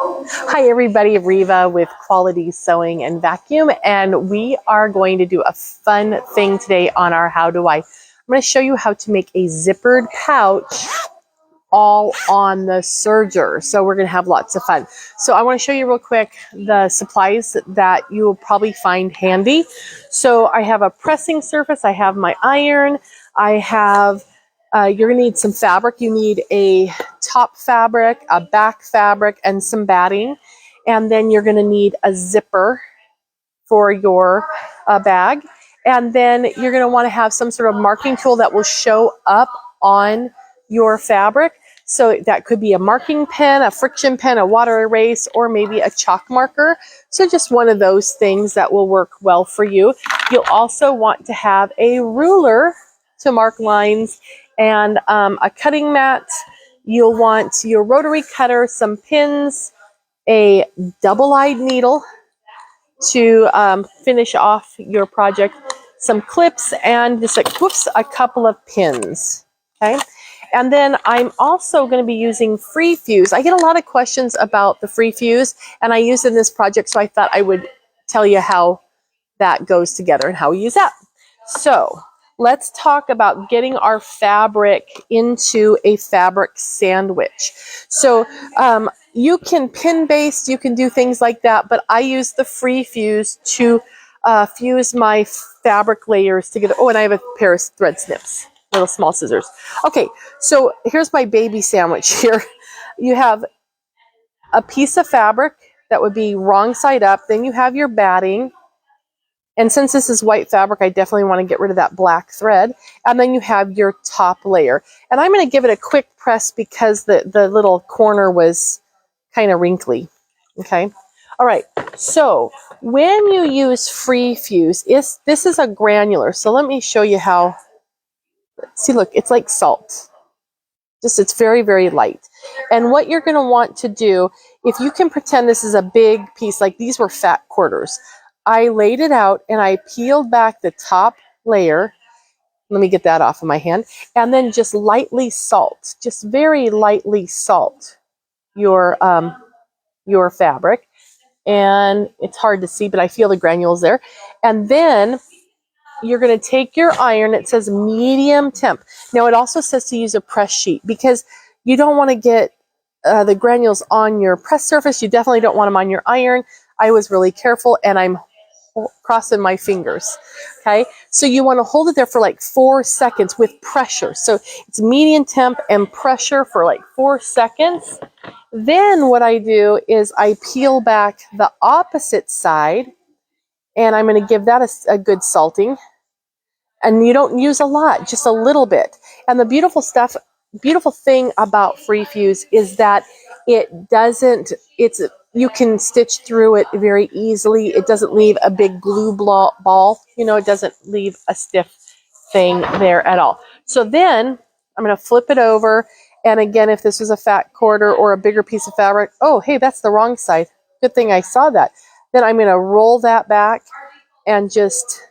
Hi everybody, Reva with Quality Sewing and Vacuum, and we are going to do a fun thing today on our How Do I. I'm going to show you how to make a zippered pouch all on the serger. So we're going to have lots of fun. So I want to show you real quick the supplies that you will probably find handy. So I have a pressing surface, I have my iron, I have you're going to need some fabric. You need a top fabric, a back fabric, and some batting. And then you're going to need a zipper for your bag. And then you're going to want to have some sort of marking tool that will show up on your fabric. So that could be a marking pen, a friction pen, a water erase, or maybe a chalk marker. So just one of those things that will work well for you. You'll also want to have a ruler to mark lines and a cutting mat. You'll want your rotary cutter, some pins, a double-eyed needle to finish off your project, some clips, and just a couple of pins. Okay, and then I'm also going to be using free fuse. I get a lot of questions about the free fuse, and I use it in this project, so I thought I would tell you how that goes together and how we use that. So let's talk about getting our fabric into a fabric sandwich. So you can pin based, you can do things like that, but I use the free fuse to fuse my fabric layers together. Oh, and I have a pair of thread snips, little small scissors. Okay, so here's my baby sandwich here. You have a piece of fabric that would be wrong side up, then you have your batting. And since this is white fabric, I definitely want to get rid of that black thread. And then you have your top layer. And I'm going to give it a quick press because the little corner was kind of wrinkly. Okay. All right. So when you use free fuse, this is a granular. So let me show you how. See, look, it's like salt. It's very, very light. And what you're going to want to do, if you can pretend this is a big piece, like these were fat quarters. I laid it out and I peeled back the top layer. Let me get that off of my hand. And then just lightly salt, just very lightly salt your fabric. And it's hard to see, but I feel the granules there. And then you're going to take your iron. It says medium temp. Now it also says to use a press sheet because you don't want to get the granules on your press surface. You definitely don't want them on your iron. I was really careful and I'm crossing my fingers. Okay, so you want to hold it there for like 4 seconds with pressure. So it's medium temp and pressure for like 4 seconds. Then what I do is I peel back the opposite side and I'm going to give that a good salting. And you don't use a lot, just a little bit. And the beautiful thing about free fuse is that you can stitch through it very easily. It doesn't leave a big glue ball. You know, it doesn't leave a stiff thing there at all. So then I'm going to flip it over. And again, if this was a fat quarter or a bigger piece of fabric, oh, hey, that's the wrong side. Good thing I saw that. Then I'm going to roll that back and just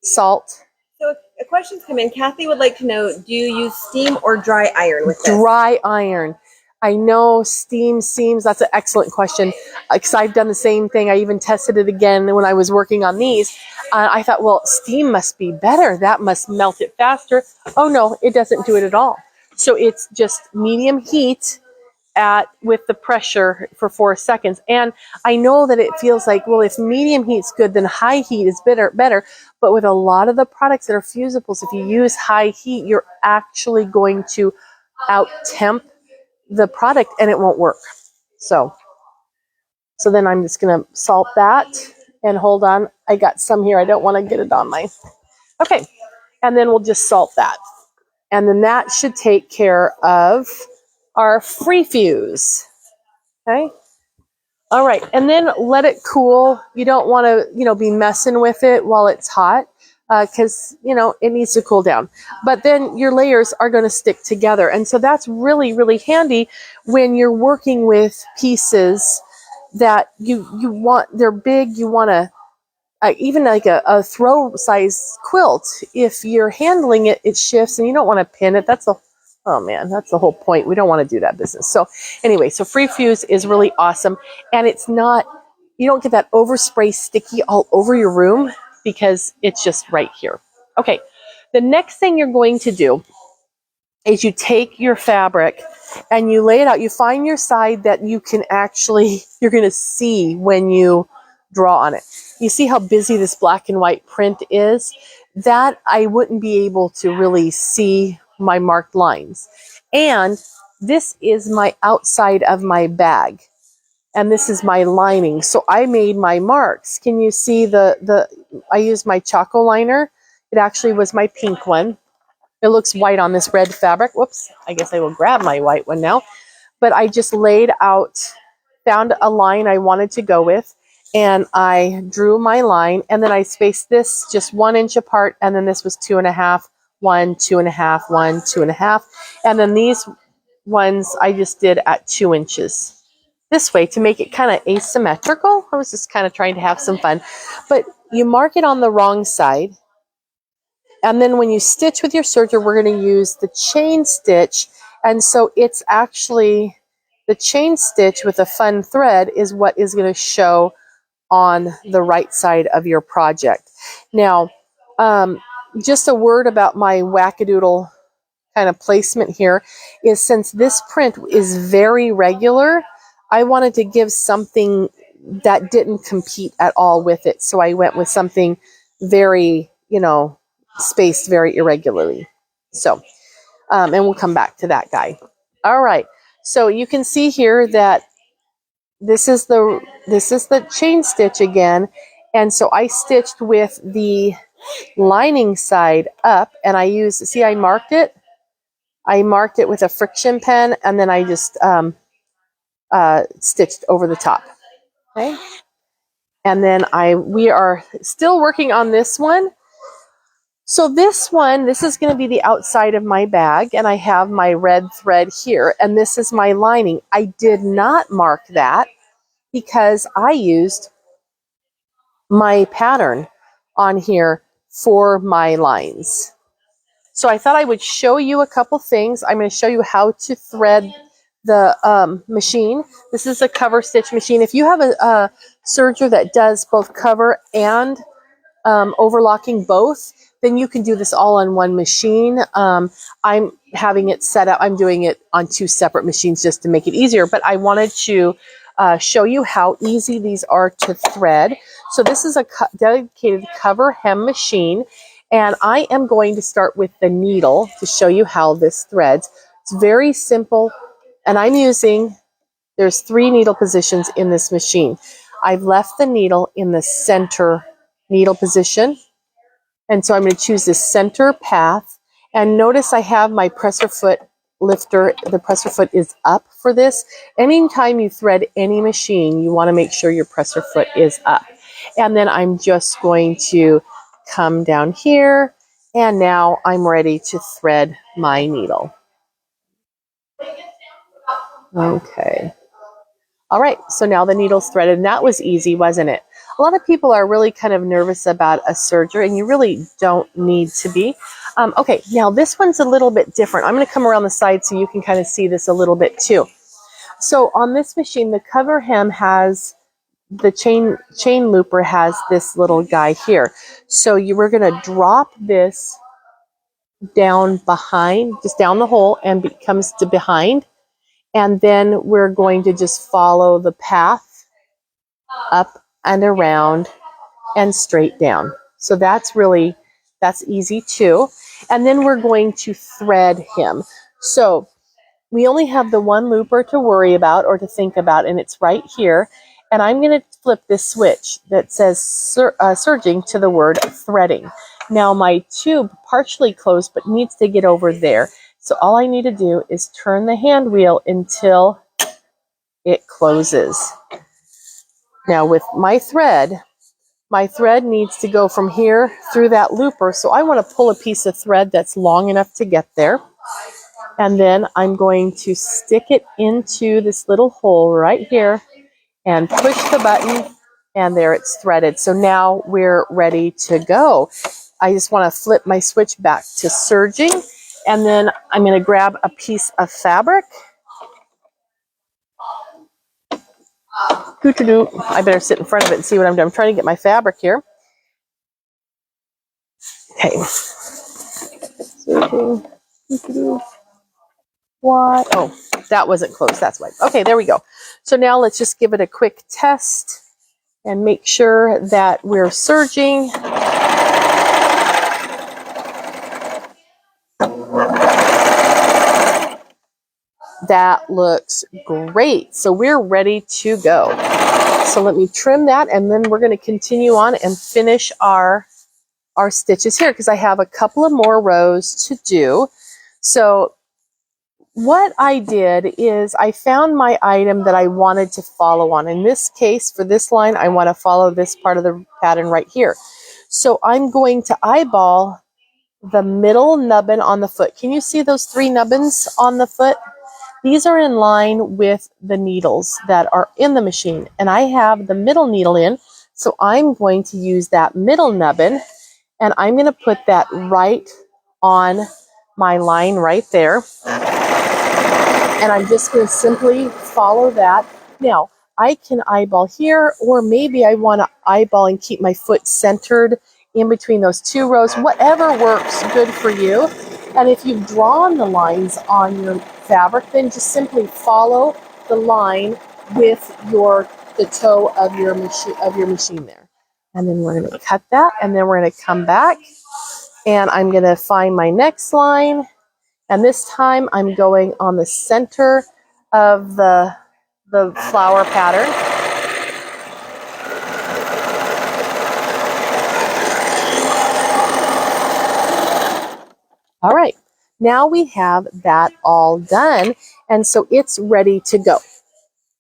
salt. So a question's come in. Kathy would like to know, do you use steam or dry iron with this? Dry iron. I know steam seams. That's an excellent question because I've done the same thing. I even tested it again when I was working on these. I thought, well, steam must be better. That must melt it faster. Oh, no, it doesn't do it at all. So it's just medium heat with the pressure for 4 seconds. And I know that it feels like, well, if medium heat's good, then high heat is better. But with a lot of the products that are fusibles, if you use high heat, you're actually going to out-temp the product and it won't work. So then I'm just going to salt that and hold on. I got some here. I don't want to get it on my... Okay. And then we'll just salt that. And then that should take care of our free fuse. Okay. All right. And then let it cool. You don't want to, be messing with it while it's hot because, it needs to cool down. But then your layers are going to stick together. And so that's really, really handy when you're working with pieces that you want, they're big. You want to, even like a throw size quilt. If you're handling it, it shifts and you don't want to pin it. That's the Oh man, that's the whole point. We don't want to do that business. So anyway, so free fuse is really awesome. And it's not, you don't get that overspray sticky all over your room because it's just right here. Okay, the next thing you're going to do is you take your fabric and you lay it out. You find your side that you can actually, you're going to see when you draw on it. You see how busy this black and white print is? That I wouldn't be able to really see my marked lines. And this is my outside of my bag. And this is my lining. So I made my marks. Can you see I used my Choco liner. It actually was my pink one. It looks white on this red fabric. Whoops, I guess I will grab my white one now. But I just laid out, found a line I wanted to go with, and I drew my line, and then I spaced this just 1 inch apart, and then this was 2.5, 1, 2.5, 1, 2.5. And then these ones I just did at 2 inches. This way to make it kind of asymmetrical. I was just kind of trying to have some fun. But you mark it on the wrong side. And then when you stitch with your serger, we're going to use the chain stitch. And so it's actually the chain stitch with a fun thread is what is going to show on the right side of your project. Now, just a word about my wackadoodle kind of placement here is since this print is very regular, I wanted to give something that didn't compete at all with it. So I went with something very, spaced very irregularly. So, and we'll come back to that guy. All right. So you can see here that this is the chain stitch again. And so I stitched with the lining side up, and I marked it. I marked it with a friction pen, and then I just stitched over the top. Okay. And then we are still working on this one. So this is going to be the outside of my bag, and I have my red thread here, and this is my lining. I did not mark that because I used my pattern on here for my lines. So I thought I would show you a couple things. I'm going to show you how to thread the machine. This is a cover stitch machine. If you have a serger that does both cover and overlocking both, then you can do this all on one machine. I'm having it set up. I'm doing it on 2 separate machines just to make it easier, but I wanted to show you how easy these are to thread. So this is a dedicated cover hem machine, and I am going to start with the needle to show you how this threads. It's very simple, and there's 3 needle positions in this machine. I've left the needle in the center needle position. And so I'm going to choose this center path. And notice I have my presser foot lifter. The presser foot is up for this. Anytime you thread any machine, you want to make sure your presser foot is up. And then I'm just going to come down here. And now I'm ready to thread my needle. Okay. All right, so now the needle's threaded, and that was easy, wasn't it? A lot of people are really kind of nervous about a serger, and you really don't need to be. Okay, now this one's a little bit different. I'm going to come around the side so you can kind of see this a little bit too. So on this machine, the cover hem has the chain looper has this little guy here. So we're going to drop this down behind, just down the hole, and it comes to behind. And then we're going to just follow the path up and around and straight down. So that's easy too. And then we're going to thread him. So we only have the one looper to worry about or to think about, and it's right here. And I'm going to flip this switch that says serging to the word threading. Now my tube partially closed but needs to get over there. So all I need to do is turn the hand wheel until it closes. Now with my thread needs to go from here through that looper. So I want to pull a piece of thread that's long enough to get there. And then I'm going to stick it into this little hole right here and push the button, and there it's threaded. So now we're ready to go. I just want to flip my switch back to serging, And then I'm going to grab a piece of fabric. I better sit in front of it and see what I'm doing. I'm trying to get my fabric here. Okay. What? Oh, that wasn't close. That's why. Okay, there we go. So now let's just give it a quick test and make sure that we're serging. That looks great. So we're ready to go. So let me trim that, and then we're going to continue on and finish our stitches here because I have a couple of more rows to do. So what I did is I found my item that I wanted to follow on. In this case, for this line, I want to follow this part of the pattern right here. So I'm going to eyeball the middle nubbin on the foot. Can you see those 3 nubbins on the foot? These are in line with the needles that are in the machine, and I have the middle needle in, so I'm going to use that middle nubbin, and I'm going to put that right on my line right there, and I'm just going to simply follow that. Now, I can eyeball here, or maybe I want to eyeball and keep my foot centered in between those 2 rows, whatever works good for you. And if you've drawn the lines on your fabric, then just simply follow the line with the toe of your machine there. And then we're going to cut that, and then we're going to come back, and I'm going to find my next line, and this time I'm going on the center of the flower pattern. All right, now we have that all done, and so it's ready to go.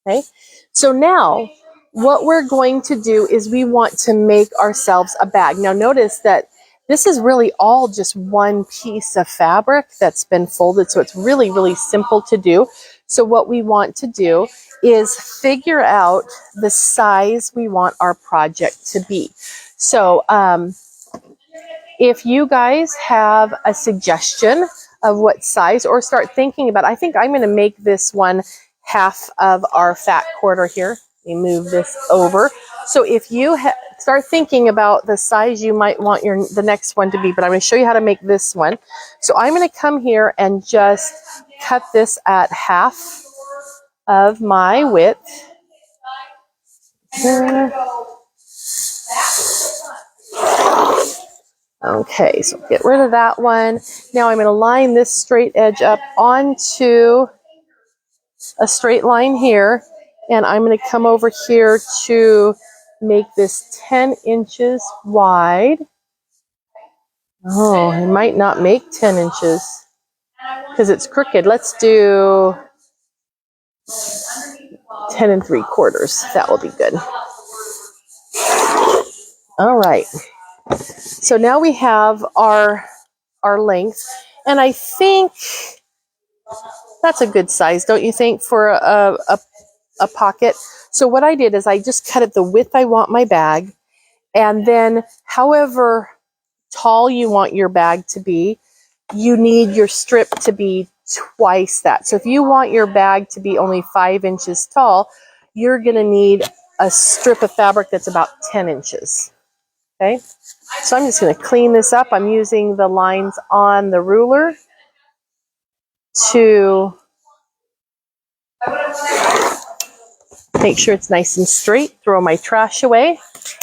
Okay, so now what we're going to do is we want to make ourselves a bag. Now notice that this is really all just one piece of fabric that's been folded, so it's really, really simple to do. So what we want to do is figure out the size we want our project to be. So if you guys have a suggestion of what size, or start thinking about, I think I'm going to make this one half of our fat quarter here. Let me move this over. So if you start thinking about the size you might want the next one to be, but I'm going to show you how to make this one. So I'm going to come here and just cut this at half of my width. Okay, so get rid of that one. Now I'm going to line this straight edge up onto a straight line here, and I'm going to come over here to make this 10 inches wide. Oh, I might not make 10 inches because it's crooked. Let's do 10 3/4. That will be good. All right. So now we have our length, and I think that's a good size, don't you think, for a pocket? So what I did is I just cut it the width I want my bag, and then however tall you want your bag to be, you need your strip to be twice that. So if you want your bag to be only 5 inches tall, you're going to need a strip of fabric that's about 10 inches. Okay, so I'm just going to clean this up. I'm using the lines on the ruler to make sure it's nice and straight. Throw my trash away.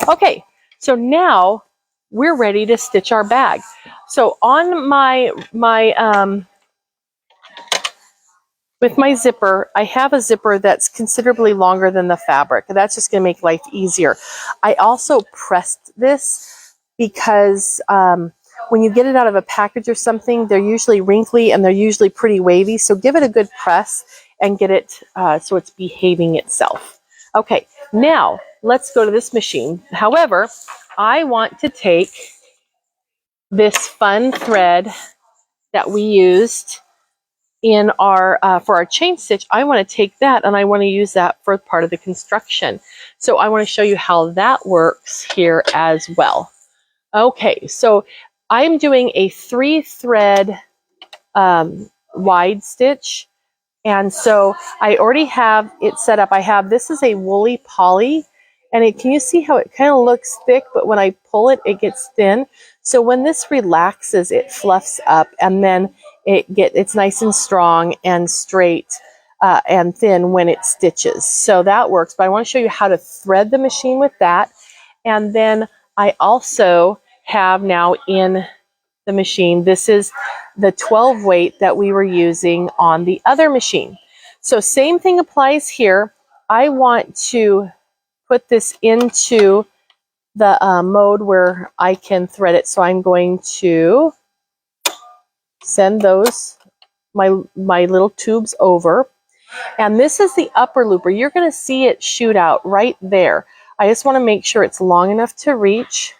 Okay, so now we're ready to stitch our bag. So on with my zipper, I have a zipper that's considerably longer than the fabric. That's just going to make life easier. I also pressed this because when you get it out of a package or something, they're usually wrinkly and they're usually pretty wavy. So give it a good press and get it so it's behaving itself. Okay, now let's go to this machine. However, I want to take this fun thread that we used in our for our chain stitch. I want to take that and I want to use that for part of the construction. So I want to show you how that works here as well. Okay, so I'm doing a 3-thread wide stitch. And so I already have it set up. This is a woolly poly, and can you see how it kind of looks thick, but when I pull it, it gets thin. So when this relaxes, it fluffs up, and then it's nice and strong and straight and thin when it stitches. So that works, but I want to show you how to thread the machine with that. And then I also have now in the machine, this is the 12 weight that we were using on the other machine. So same thing applies here. I want to put this into the mode where I can thread it. So I'm going to send my little tubes over. And this is the upper looper. You're going to see it shoot out right there. I just want to make sure it's long enough to reach.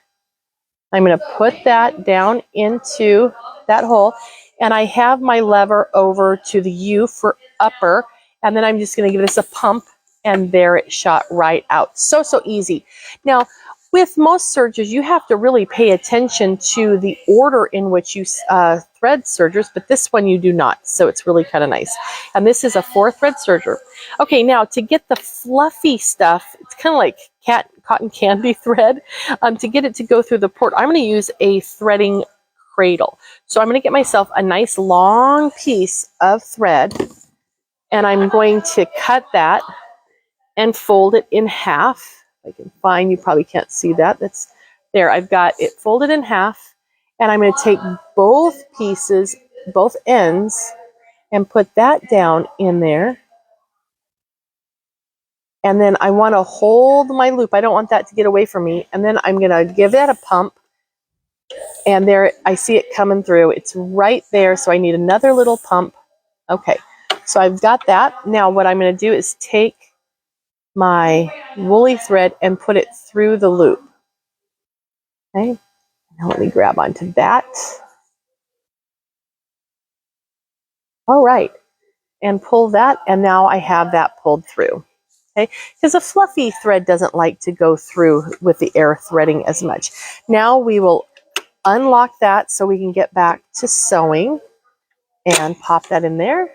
I'm going to put that down into that hole, and I have my lever over to the U for upper, and then I'm just going to give this a pump, and there it shot right out. So easy. Now, with most sergers, you have to really pay attention to the order in which you thread sergers, but this one you do not, so it's really kind of nice. And this is a 4-thread serger. Okay, now to get the fluffy stuff, it's kind of like cotton candy thread. To get it to go through the port, I'm going to use a threading cradle. So I'm going to get myself a nice long piece of thread, and I'm going to cut that and fold it in half. If I can find, you probably can't see that. That's there. I've got it folded in half, and I'm going to take both pieces, both ends, and put that down in there. And then I want to hold my loop. I don't want that to get away from me. And then I'm going to give that a pump. And there, I see it coming through. It's right there, so I need another little pump. Okay, so I've got that. Now what I'm going to do is take my woolly thread and put it through the loop. Okay, now let me grab onto that. All right, and pull that, and now I have that pulled through. Okay, because a fluffy thread doesn't like to go through with the air threading as much. Now we will unlock that so we can get back to sewing and pop that in there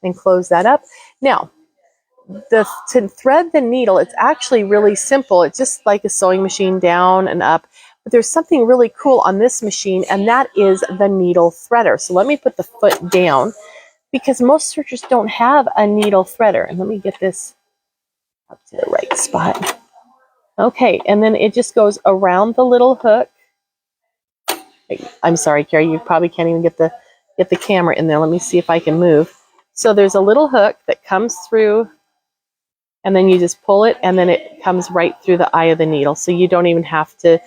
and close that up. Now, to thread the needle, it's actually really simple. It's just like a sewing machine, down and up. But there's something really cool on this machine, and that is the needle threader. So let me put the foot down, because most sergers don't have a needle threader. And let me get this up to the right spot. Okay, and then it just goes around the little hook. I'm sorry, Carrie, you probably can't even get the camera in there. Let me see if I can move. So there's a little hook that comes through, and then you just pull it, and then it comes right through the eye of the needle. So you don't even have to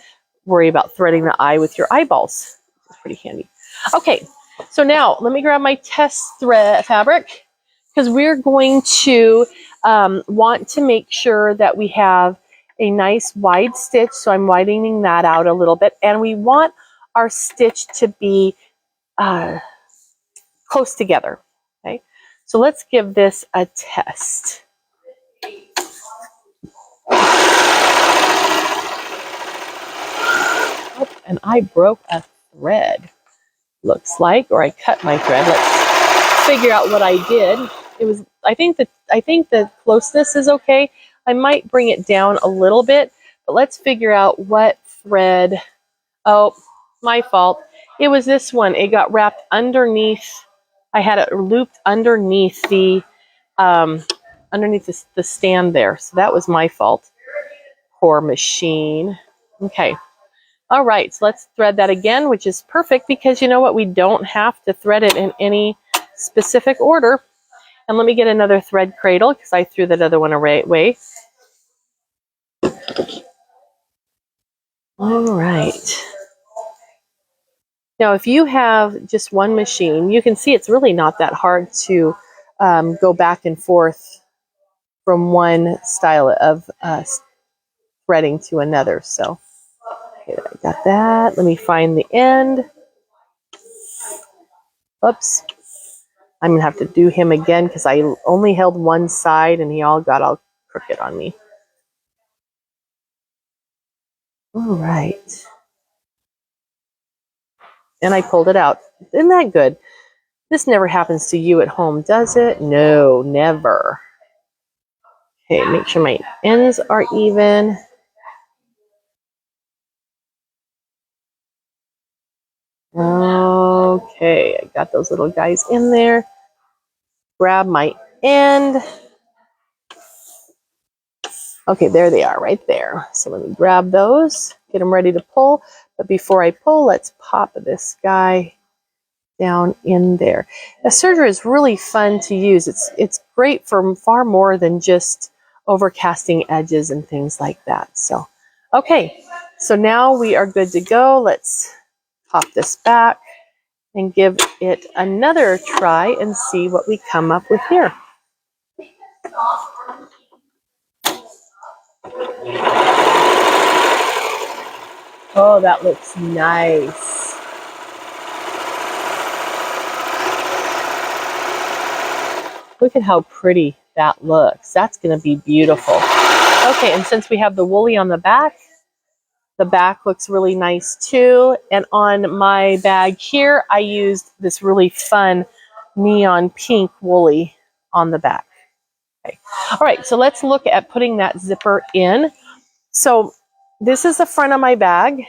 worry about threading the eye with your eyeballs. It's pretty handy. Okay, so now let me grab my test thread fabric, because we're going to want to make sure that we have a nice wide stitch. So I'm widening that out a little bit, and we want our stitch to be close together. Okay, so let's give this a test. Oh, and I broke a thread, looks like, or I cut my thread. Let's figure out what I did. It was, I think the closeness is okay. I might bring it down a little bit, but let's figure out what thread. Oh, my fault. It was this one. It got wrapped underneath. I had it looped underneath the stand there. So that was my fault. Poor machine. Okay. All right. So let's thread that again, which is perfect, because you know what? We don't have to thread it in any specific order. And let me get another thread cradle, because I threw that other one away. All right. Now, if you have just one machine, you can see it's really not that hard to go back and forth from one style of threading to another. So, okay, I got that. Let me find the end. Oops. I'm going to have to do him again, because I only held one side and he got all crooked on me. All right. And I pulled it out. Isn't that good? This never happens to you at home, does it? No, never. Okay, make sure my ends are even. Okay, I got those little guys in there. Grab my end. Okay, there they are right there. So let me grab those, get them ready to pull. But before I pull, let's pop this guy down in there. The Serger is really fun to use. It's great for far more than just overcasting edges and things like that. So, okay, so now we are good to go. Let's pop this back and give it another try and see what we come up with here. Oh, that looks nice. Look at how pretty that looks. That's going to be beautiful. Okay, and since we have the woolly on the back looks really nice too. And on my bag here, I used this really fun neon pink woolly on the back. Okay. All right, so let's look at putting that zipper in. So this is the front of my bag,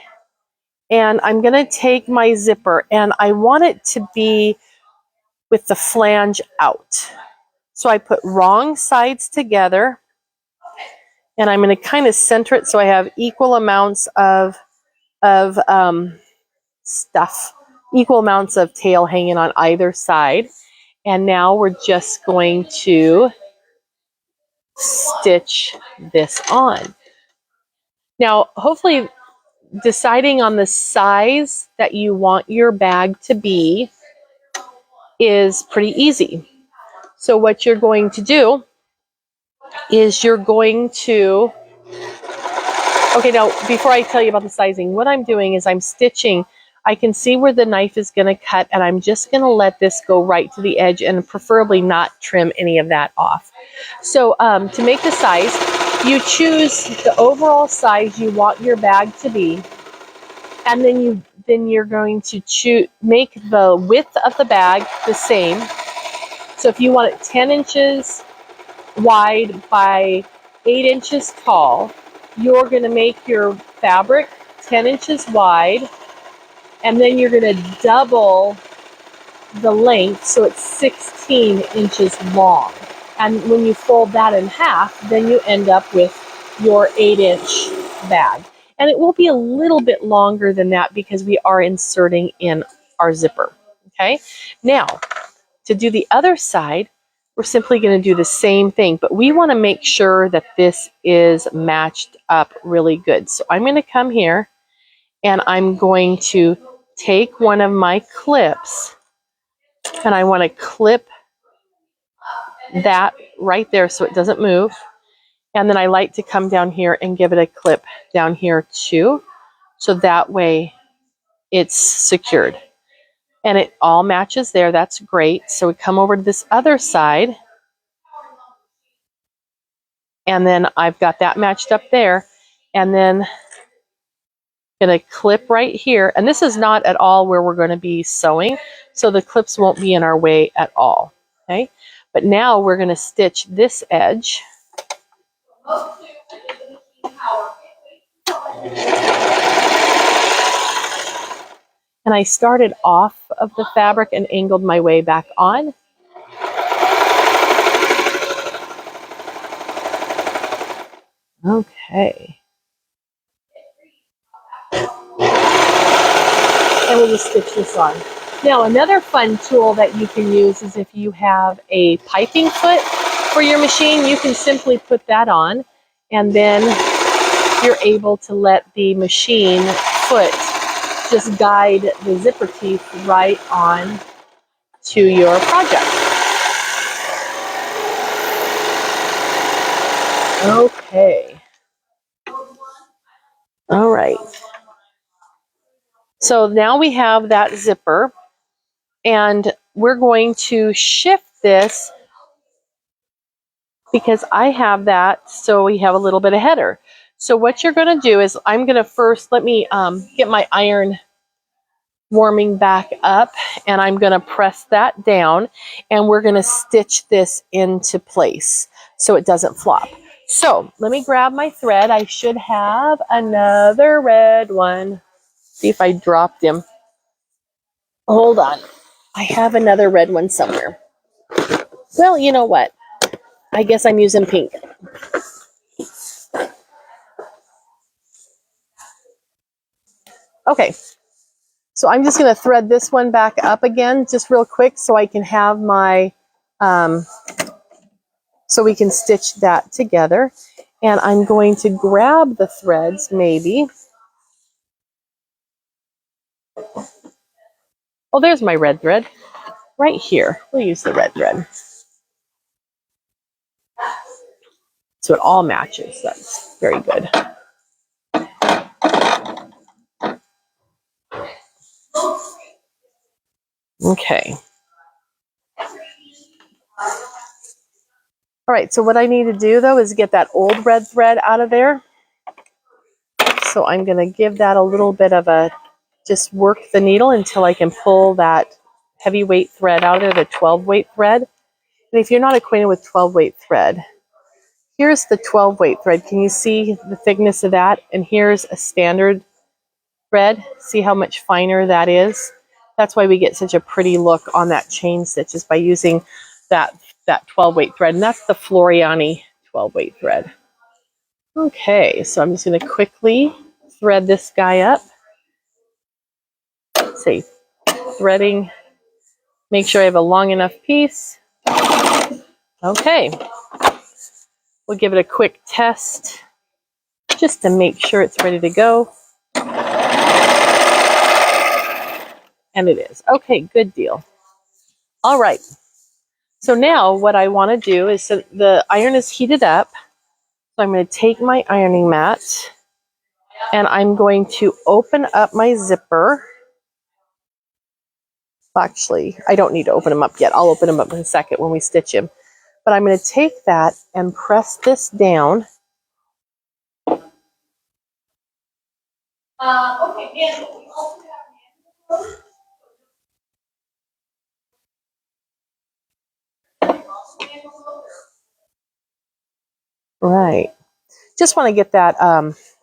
and I'm going to take my zipper, and I want it to be with the flange out. So I put wrong sides together, and I'm going to kind of center it so I have equal amounts of stuff, equal amounts of tail hanging on either side. And now we're just going to stitch this on. Now, hopefully, deciding on the size that you want your bag to be is pretty easy. So what you're going to do is you're going to, okay, now before I tell you about the sizing, what I'm doing is I'm stitching. I can see where the knife is going to cut, and I'm just going to let this go right to the edge and preferably not trim any of that off. So to make the size, you choose the overall size you want your bag to be, and then you're going to make the width of the bag the same. So if you want it 10 inches wide by 8 inches tall, you're going to make your fabric 10 inches wide, and then you're going to double the length so it's 16 inches long. And when you fold that in half, then you end up with your 8-inch bag. And it will be a little bit longer than that because we are inserting in our zipper. Okay, now to do the other side, we're simply going to do the same thing, but we want to make sure that this is matched up really good. So I'm going to come here and I'm going to take one of my clips, and I want to clip that right there so it doesn't move. And then I like to come down here and give it a clip down here too, so that way it's secured. And it all matches there. That's great. So we come over to this other side, and then I've got that matched up there, and then going to clip right here. And this is not at all where we're going to be sewing, so the clips won't be in our way at all. Okay, but now we're going to stitch this edge. And I started off of the fabric and angled my way back on. Okay. And we'll just stitch this on. Now, another fun tool that you can use is if you have a piping foot for your machine, you can simply put that on, and then you're able to let the machine foot just guide the zipper teeth right on to your project. Okay. All right. So now we have that zipper, and we're going to shift this because I have that, so we have a little bit of header. So what you're going to do is I'm going to first, let me get my iron warming back up, and I'm going to press that down, and we're going to stitch this into place so it doesn't flop. So let me grab my thread. I should have another red one. See if I dropped him. Hold on. I have another red one somewhere. Well, you know what? I guess I'm using pink. Okay. So I'm just going to thread this one back up again just real quick so I can have my, so we can stitch that together. And I'm going to grab the threads maybe. Oh, there's my red thread right here. We'll use the red thread. So it all matches. That's very good. Okay. All right, so what I need to do though is get that old red thread out of there. So I'm going to give that a little bit of a, just work the needle until I can pull that heavyweight thread out of there, the 12 weight thread. And if you're not acquainted with 12 weight thread, here's the 12 weight thread. Can you see the thickness of that? And here's a standard thread. See how much finer that is? That's why we get such a pretty look on that chain stitch, is by using that 12 weight thread. And that's the Floriani 12 weight thread. Okay, so I'm just going to quickly thread this guy up. Say, threading, make sure I have a long enough piece. Okay, we'll give it a quick test just to make sure it's ready to go. And it is. Okay, good deal. All right, so now what I want to do is, so the iron is heated up, so I'm going to take my ironing mat and I'm going to open up my zipper. Actually, I don't need to open them up yet. I'll open them up in a second when we stitch him. But I'm going to take that and press this down. Right. Just want to get that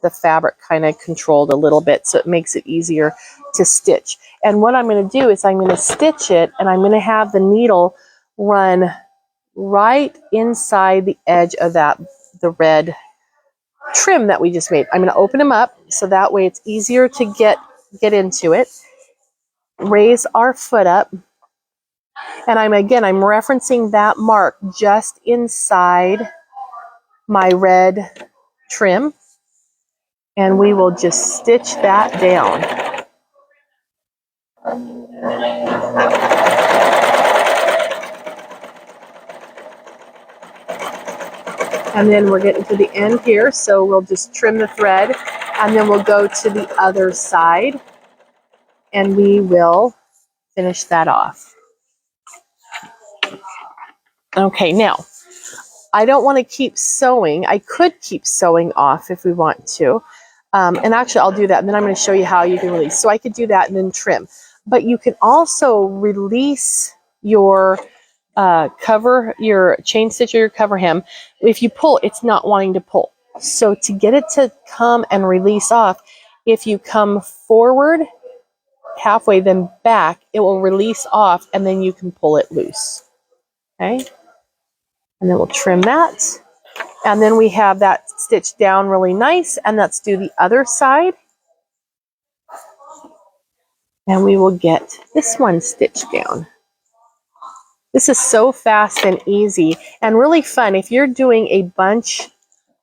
the fabric kind of controlled a little bit so it makes it easier to stitch. And what I'm going to do is I'm going to stitch it, and I'm going to have the needle run right inside the edge of the red trim that we just made. I'm going to open them up so that way it's easier to get into it. Raise our foot up, and I'm referencing that mark just inside my red trim, and we will just stitch that down. And then we're getting to the end here, so we'll just trim the thread, and then we'll go to the other side, and we will finish that off. Okay, now, I don't want to keep sewing. I could keep sewing off if we want to. And actually, I'll do that, and then I'm going to show you how you can release. So I could do that and then trim. But you can also release your your chain stitch or your cover hem. If you pull, it's not wanting to pull. So to get it to come and release off, if you come forward halfway, then back, it will release off, and then you can pull it loose. Okay? And then we'll trim that. And then we have that stitched down really nice. And let's do the other side. And we will get this one stitched down. This is so fast and easy and really fun. If you're doing a bunch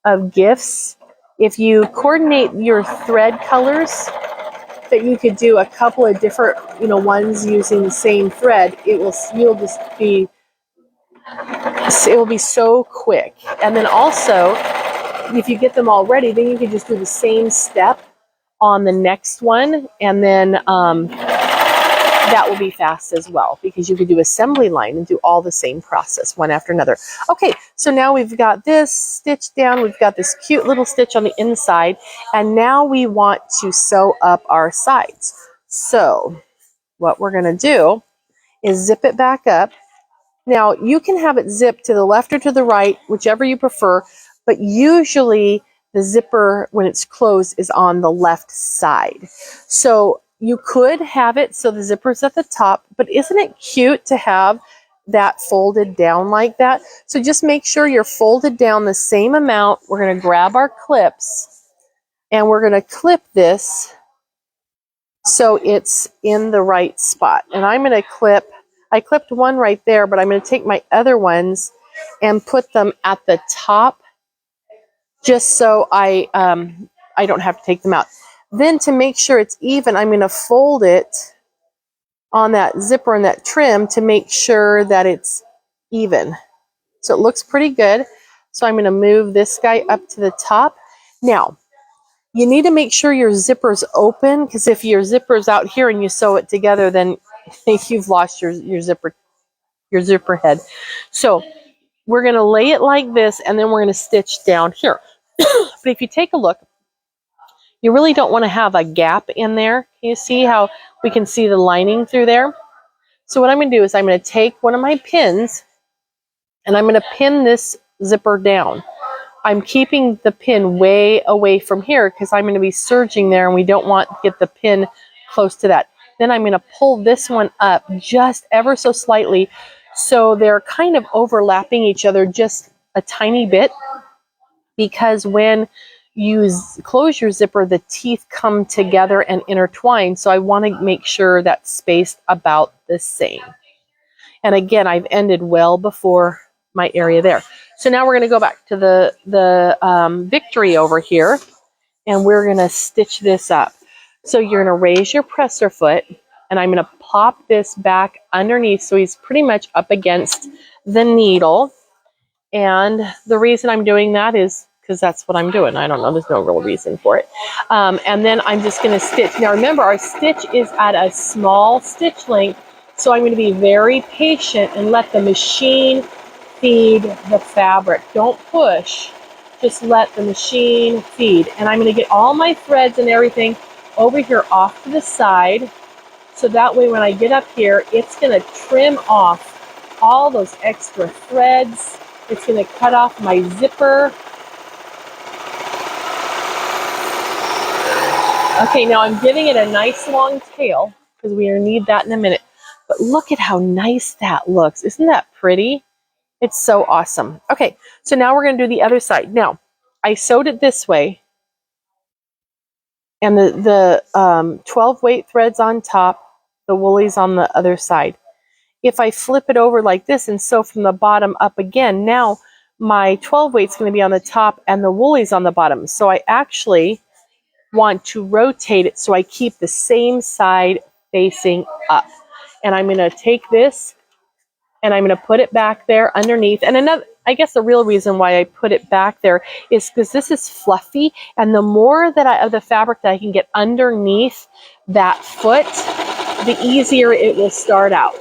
of gifts, if you coordinate your thread colors, that you could do a couple of different, ones using the same thread, it will be so quick. And then also, if you get them all ready, then you can just do the same step on the next one, and then that will be fast as well, because you could do assembly line and do all the same process one after another. Okay, so now we've got this stitched down, we've got this cute little stitch on the inside, and now we want to sew up our sides. So what we're going to do is zip it back up. Now, you can have it zipped to the left or to the right, whichever you prefer, but usually the zipper, when it's closed, is on the left side. So you could have it so the zipper's at the top, but isn't it cute to have that folded down like that? So just make sure you're folded down the same amount. We're going to grab our clips and we're going to clip this so it's in the right spot. And I'm going to clip, I clipped one right there, but I'm going to take my other ones and put them at the top just so I don't have to take them out. Then to make sure it's even, I'm going to fold it on that zipper and that trim to make sure that it's even. So it looks pretty good. So I'm going to move this guy up to the top. Now, you need to make sure your zipper's open, because if your zipper's out here and you sew it together, then you've lost your zipper head. So we're going to lay it like this, and then we're going to stitch down here. But if you take a look, you really don't want to have a gap in there. Can you see how we can see the lining through there? So what I'm going to do is I'm going to take one of my pins, and I'm going to pin this zipper down. I'm keeping the pin way away from here because I'm going to be serging there, and we don't want to get the pin close to that. Then I'm going to pull this one up just ever so slightly so they're kind of overlapping each other just a tiny bit, because when you close your zipper, the teeth come together and intertwine. So I want to make sure that's spaced about the same. And again, I've ended well before my area there. So now we're going to go back to the victory over here, and we're going to stitch this up. So you're going to raise your presser foot, and I'm going to pop this back underneath so he's pretty much up against the needle. And the reason I'm doing that is because that's what I'm doing. I don't know, there's no real reason for it. And then I'm just going to stitch. Now remember, our stitch is at a small stitch length, so I'm going to be very patient and let the machine feed the fabric. Don't push, just let the machine feed. And I'm going to get all my threads and everything over here off to the side, so that way when I get up here, it's going to trim off all those extra threads. It's going to cut off my zipper. Okay, now I'm giving it a nice long tail because we need that in a minute. But look at how nice that looks. Isn't that pretty? It's so awesome. Okay, so now we're going to do the other side. Now, I sewed it this way, and the 12 weight threads on top, the woolies on the other side. If I flip it over like this and sew from the bottom up again, now my 12 weight's going to be on the top and the woolies on the bottom. So I actually want to rotate it so I keep the same side facing up. And I'm going to take this and I'm going to put it back there underneath. And another, I guess the real reason why I put it back there is because this is fluffy, and the more that of the fabric that I can get underneath that foot, the easier it will start out.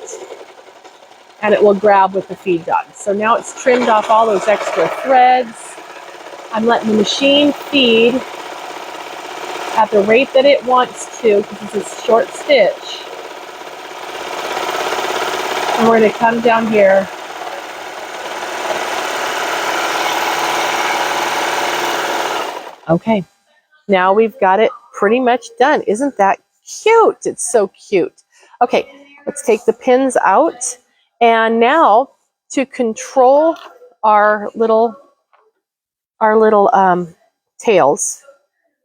And it will grab with the feed dog. So now it's trimmed off all those extra threads. I'm letting the machine feed at the rate that it wants to, because it's a short stitch. And we're going to come down here. Okay, now we've got it pretty much done. Isn't that cute? It's so cute. Okay, let's take the pins out. And now to control our little tails,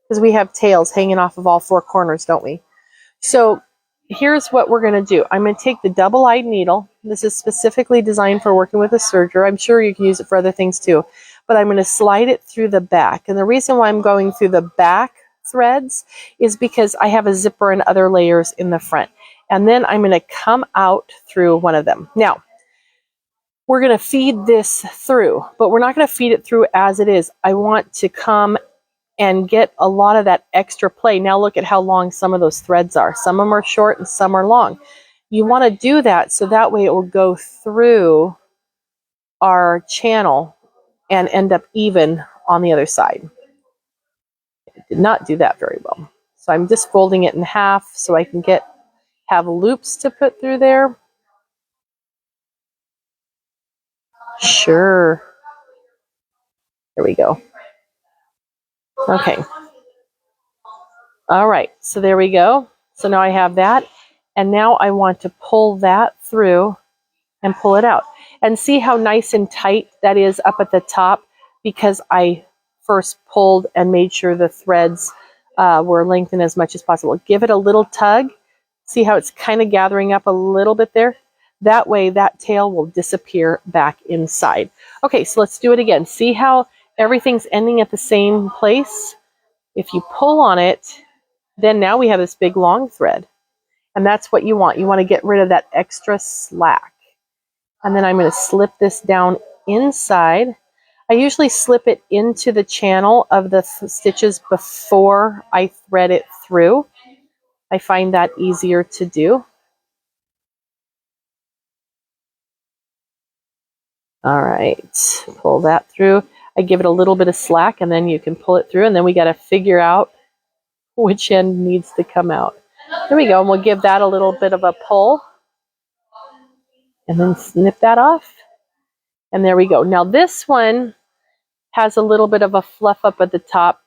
because we have tails hanging off of all four corners, don't we? So here's what we're going to do. I'm going to take the double-eyed needle. This is specifically designed for working with a serger. I'm sure you can use it for other things too. But I'm going to slide it through the back. And the reason why I'm going through the back threads is because I have a zipper and other layers in the front. And then I'm going to come out through one of them. Now, we're going to feed this through, but we're not going to feed it through as it is. I want to come and get a lot of that extra play. Now look at how long some of those threads are. Some of them are short and some are long. You want to do that so that way it will go through our channel and end up even on the other side. It did not do that very well. So I'm just folding it in half so I can get have loops to put through there? Sure. There we go. Okay. All right, so there we go. So now I have that, and now I want to pull that through and pull it out. And see how nice and tight that is up at the top, because I first pulled and made sure the threads were lengthened as much as possible. Give it a little tug. See how it's kind of gathering up a little bit there? That way that tail will disappear back inside. Okay, so let's do it again. See how everything's ending at the same place? If you pull on it, then now we have this big long thread. And that's what you want. You want to get rid of that extra slack. And then I'm going to slip this down inside. I usually slip it into the channel of the stitches before I thread it through. I find that easier to do. All right, pull that through. I give it a little bit of slack, and then you can pull it through, and then we got to figure out which end needs to come out. There we go, and we'll give that a little bit of a pull, and then snip that off. And there we go. Now this one has a little bit of a fluff up at the top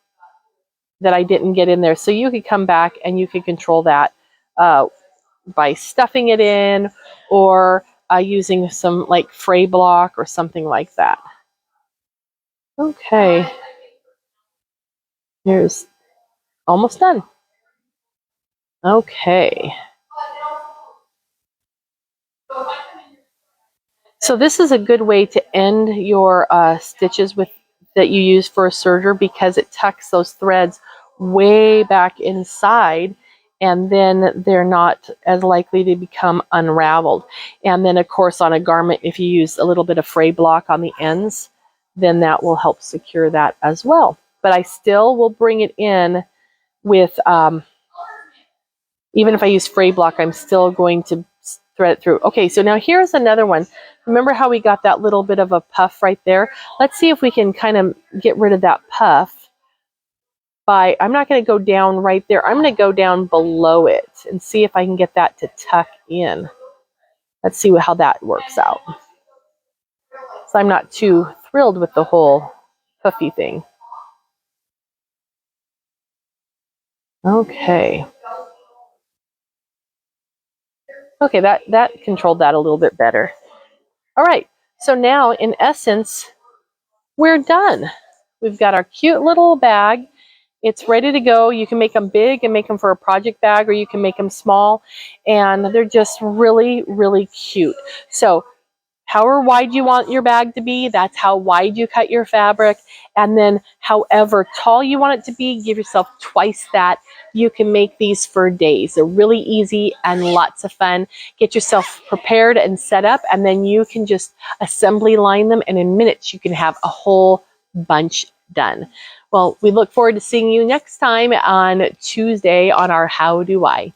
that I didn't get in there. So you could come back and you could control that by stuffing it in, or using some like fray block or something like that. Okay. Here's almost done. Okay. So this is a good way to end your stitches with that you use for a serger, because it tucks those threads way back inside, and then they're not as likely to become unraveled. And then of course on a garment, if you use a little bit of fray block on the ends, then that will help secure that as well. But I still will bring it in with, even if I use fray block, I'm still going to thread it through. Okay, so now here's another one. Remember how we got that little bit of a puff right there? Let's see if we can kind of get rid of that puff by, I'm not going to go down right there. I'm going to go down below it and see if I can get that to tuck in. Let's see how that works out. So I'm not too thrilled with the whole puffy thing. Okay. Okay, that controlled that a little bit better. All right, so now in essence, we're done. We've got our cute little bag. It's ready to go. You can make them big and make them for a project bag, or you can make them small, and they're just really, really cute. So however wide you want your bag to be, that's how wide you cut your fabric. And then however tall you want it to be, give yourself twice that. You can make these for days. They're really easy and lots of fun. Get yourself prepared and set up, and then you can just assembly line them, and in minutes you can have a whole bunch done. Well, we look forward to seeing you next time on Tuesday on our How Do I.